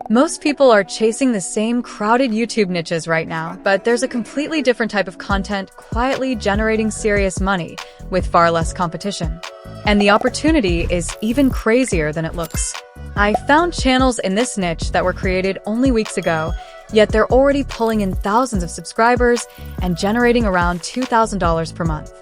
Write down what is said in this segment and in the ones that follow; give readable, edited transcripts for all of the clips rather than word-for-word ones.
Most people are chasing the same crowded YouTube niches right now, but there's a completely different type of content quietly generating serious money with far less competition. And the opportunity is even crazier than it looks. I found channels in this niche that were created only weeks ago, yet they're already pulling in thousands of subscribers and generating around $2,000 per month.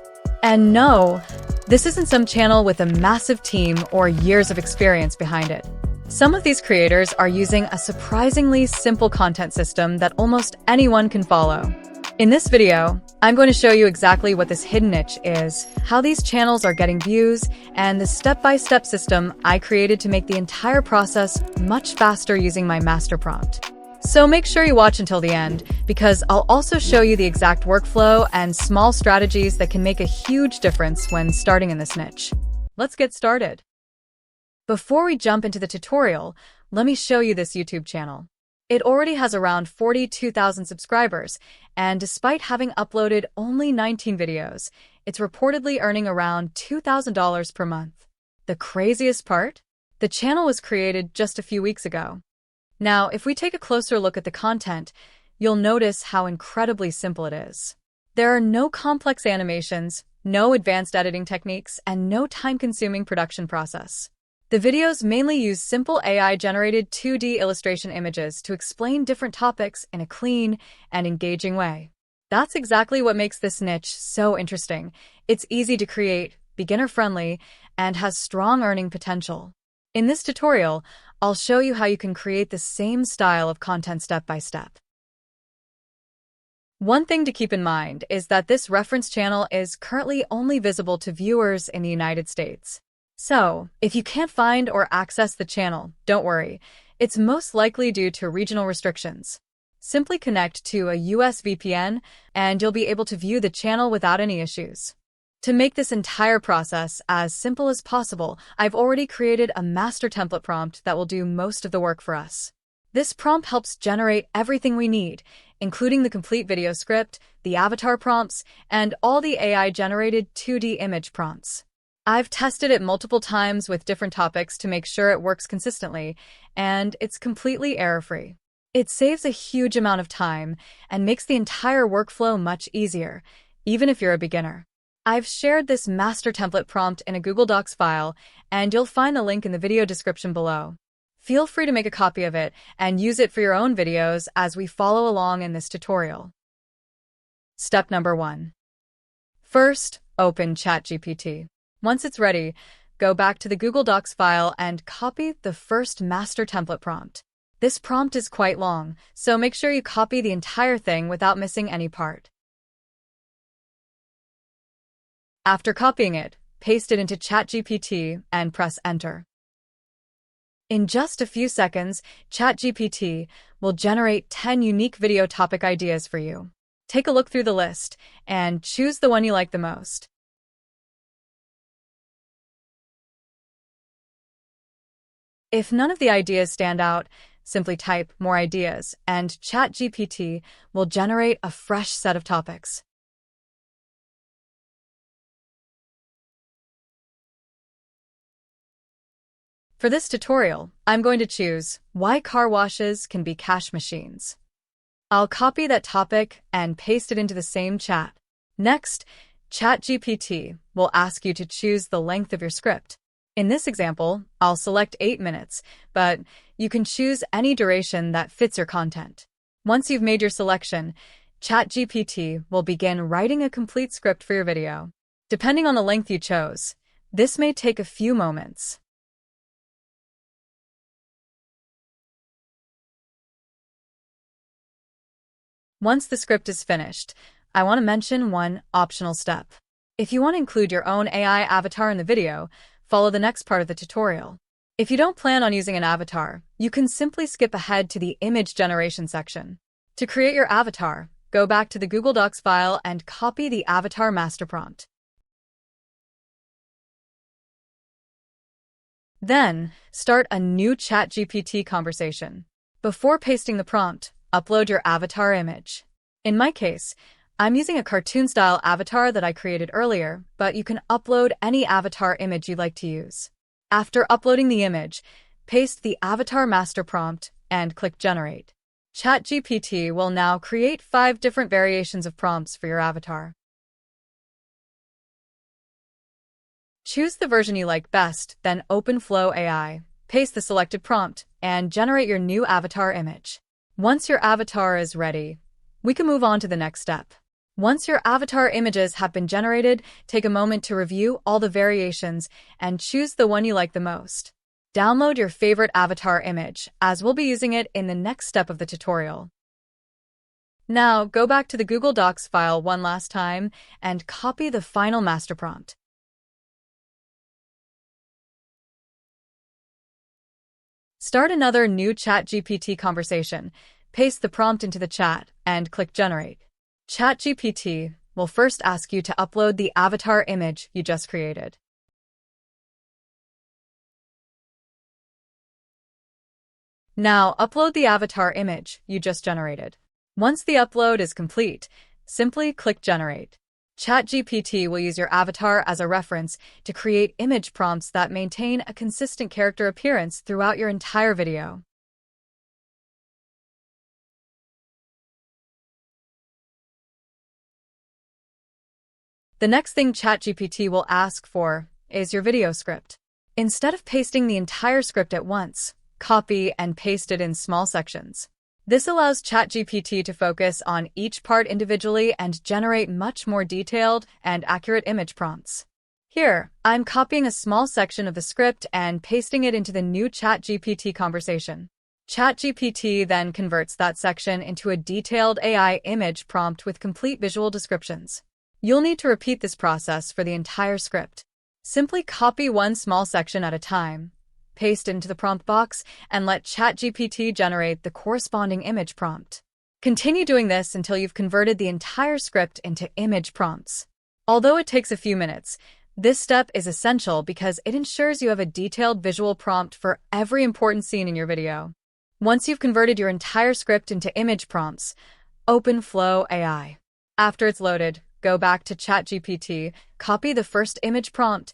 And no, this isn't some channel with a massive team or years of experience behind it. Some of these creators are using a surprisingly simple content system that almost anyone can follow. In this video, I'm going to show you exactly what this hidden niche is, how these channels are getting views, and the step-by-step system I created to make the entire process much faster using my master prompt. So make sure you watch until the end, because I'll also show you the exact workflow and small strategies that can make a huge difference when starting in this niche. Let's get started. Before we jump into the tutorial, let me show you this YouTube channel. It already has around 42,000 subscribers, and despite having uploaded only 19 videos, it's reportedly earning around $2,000 per month. The craziest part? The channel was created just a few weeks ago. Now, if we take a closer look at the content, you'll notice how incredibly simple it is. There are no complex animations, no advanced editing techniques, and no time-consuming production process. The videos mainly use simple AI-generated 2D illustration images to explain different topics in a clean and engaging way. That's exactly what makes this niche so interesting. It's easy to create, beginner-friendly, and has strong earning potential. In this tutorial, I'll show you how you can create the same style of content step by step. One thing to keep in mind is that this reference channel is currently only visible to viewers in the United States. So, if you can't find or access the channel, don't worry. It's most likely due to regional restrictions. Simply connect to a US VPN and you'll be able to view the channel without any issues. To make this entire process as simple as possible, I've already created a master template prompt that will do most of the work for us. This prompt helps generate everything we need, including the complete video script, the avatar prompts, and all the AI-generated 2D image prompts. I've tested it multiple times with different topics to make sure it works consistently, and it's completely error-free. It saves a huge amount of time and makes the entire workflow much easier, even if you're a beginner. I've shared this master template prompt in a Google Docs file, and you'll find the link in the video description below. Feel free to make a copy of it and use it for your own videos as we follow along in this tutorial. Step number 1. First, open ChatGPT. Once it's ready, go back to the Google Docs file and copy the first master template prompt. This prompt is quite long, so make sure you copy the entire thing without missing any part. After copying it, paste it into ChatGPT and press Enter. In just a few seconds, ChatGPT will generate 10 unique video topic ideas for you. Take a look through the list and choose the one you like the most. If none of the ideas stand out, simply type "more ideas" and ChatGPT will generate a fresh set of topics. For this tutorial, I'm going to choose "Why car washes can be cash machines." I'll copy that topic and paste it into the same chat. Next, ChatGPT will ask you to choose the length of your script. In this example, I'll select 8 minutes, but you can choose any duration that fits your content. Once you've made your selection, ChatGPT will begin writing a complete script for your video. Depending on the length you chose, this may take a few moments. Once the script is finished, I want to mention one optional step. If you want to include your own AI avatar in the video, follow the next part of the tutorial. If you don't plan on using an avatar, you can simply skip ahead to the image generation section. To create your avatar, go back to the Google Docs file and copy the avatar master prompt. Then, start a new ChatGPT conversation. Before pasting the prompt, upload your avatar image. In my case, I'm using a cartoon-style avatar that I created earlier, but you can upload any avatar image you'd like to use. After uploading the image, paste the avatar master prompt and click Generate. ChatGPT will now create 5 different variations of prompts for your avatar. Choose the version you like best, then open Flow AI, paste the selected prompt, and generate your new avatar image. Once your avatar is ready, we can move on to the next step. Once your avatar images have been generated, take a moment to review all the variations and choose the one you like the most. Download your favorite avatar image, as we'll be using it in the next step of the tutorial. Now, go back to the Google Docs file one last time and copy the final master prompt. Start another new ChatGPT conversation, paste the prompt into the chat, and click Generate. ChatGPT will first ask you to upload the avatar image you just created. Now, upload the avatar image you just generated. Once the upload is complete, simply click Generate. ChatGPT will use your avatar as a reference to create image prompts that maintain a consistent character appearance throughout your entire video. The next thing ChatGPT will ask for is your video script. Instead of pasting the entire script at once, copy and paste it in small sections. This allows ChatGPT to focus on each part individually and generate much more detailed and accurate image prompts. Here, I'm copying a small section of the script and pasting it into the new ChatGPT conversation. ChatGPT then converts that section into a detailed AI image prompt with complete visual descriptions. You'll need to repeat this process for the entire script. Simply copy one small section at a time, paste it into the prompt box, and let ChatGPT generate the corresponding image prompt. Continue doing this until you've converted the entire script into image prompts. Although it takes a few minutes, this step is essential because it ensures you have a detailed visual prompt for every important scene in your video. Once you've converted your entire script into image prompts, open Flow AI. After it's loaded, go back to ChatGPT, copy the first image prompt,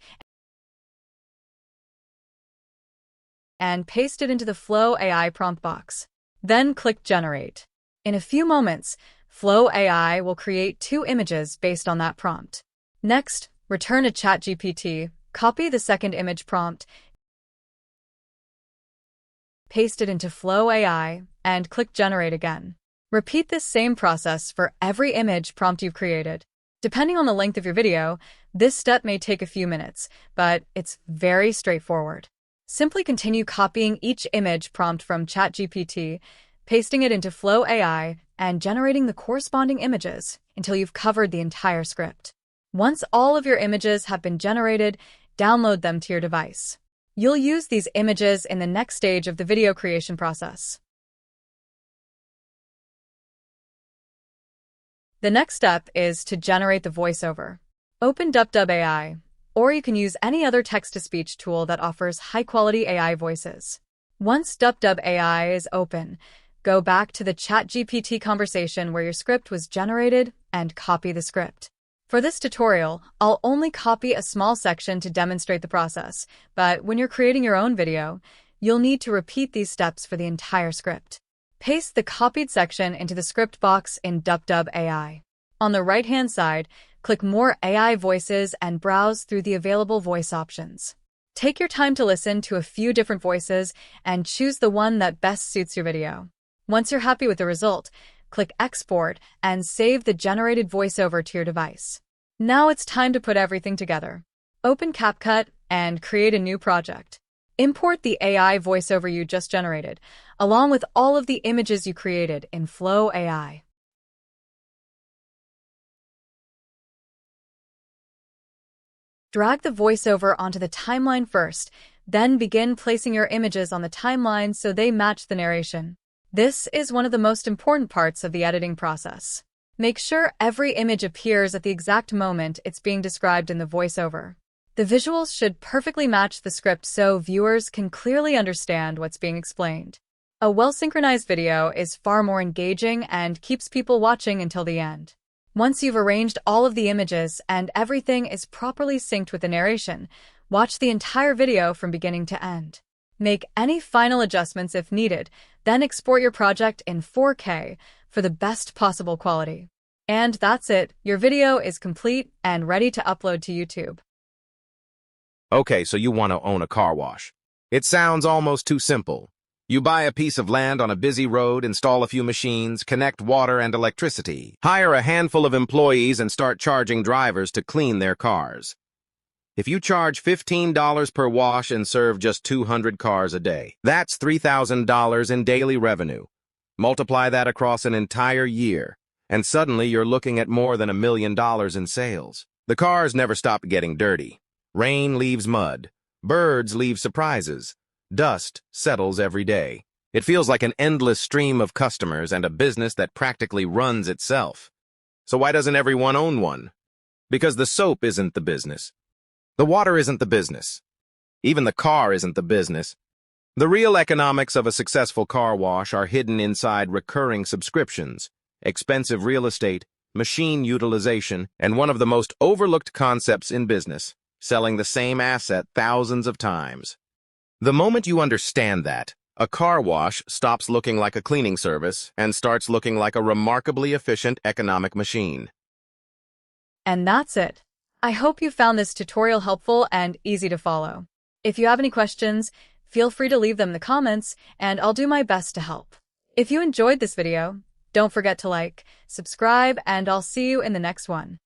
and paste it into the Flow AI prompt box. Then click Generate. In a few moments, Flow AI will create 2 images based on that prompt. Next, return to ChatGPT, copy the second image prompt, paste it into Flow AI, and click Generate again. Repeat this same process for every image prompt you've created. Depending on the length of your video, this step may take a few minutes, but it's very straightforward. Simply continue copying each image prompt from ChatGPT, pasting it into Flow AI, and generating the corresponding images until you've covered the entire script. Once all of your images have been generated, download them to your device. You'll use these images in the next stage of the video creation process. The next step is to generate the voiceover. Open DubDub AI, or you can use any other text-to-speech tool that offers high-quality AI voices. Once DubDub AI is open, go back to the ChatGPT conversation where your script was generated and copy the script. For this tutorial, I'll only copy a small section to demonstrate the process, but when you're creating your own video, you'll need to repeat these steps for the entire script. Paste the copied section into the script box in DubDub AI. On the right-hand side, click More AI Voices and browse through the available voice options. Take your time to listen to a few different voices and choose the one that best suits your video. Once you're happy with the result, click Export and save the generated voiceover to your device. Now it's time to put everything together. Open CapCut and create a new project. Import the AI voiceover you just generated, along with all of the images you created in Flow AI. Drag the voiceover onto the timeline first, then begin placing your images on the timeline so they match the narration. This is one of the most important parts of the editing process. Make sure every image appears at the exact moment it's being described in the voiceover. The visuals should perfectly match the script so viewers can clearly understand what's being explained. A well-synchronized video is far more engaging and keeps people watching until the end. Once you've arranged all of the images and everything is properly synced with the narration, watch the entire video from beginning to end. Make any final adjustments if needed, Then export your project in 4K for the best possible quality. And that's it. Your video is complete and ready to upload to YouTube. Okay, so you want to own a car wash. It sounds almost too simple. You buy a piece of land on a busy road, install a few machines, connect water and electricity, hire a handful of employees, and start charging drivers to clean their cars. If you charge $15 per wash and serve just 200 cars a day, that's $3,000 in daily revenue. Multiply that across an entire year, and suddenly you're looking at more than $1 million in sales. The cars never stop getting dirty. Rain leaves mud. Birds leave surprises. Dust settles every day. It feels like an endless stream of customers and a business that practically runs itself. So why doesn't everyone own one? Because the soap isn't the business. The water isn't the business. Even the car isn't the business. The real economics of a successful car wash are hidden inside recurring subscriptions, expensive real estate, machine utilization, and one of the most overlooked concepts in business, selling the same asset thousands of times. The moment you understand that, a car wash stops looking like a cleaning service and starts looking like a remarkably efficient economic machine. And that's it. I hope you found this tutorial helpful and easy to follow. If you have any questions, feel free to leave them in the comments, and I'll do my best to help. If you enjoyed this video, don't forget to like, subscribe, and I'll see you in the next one.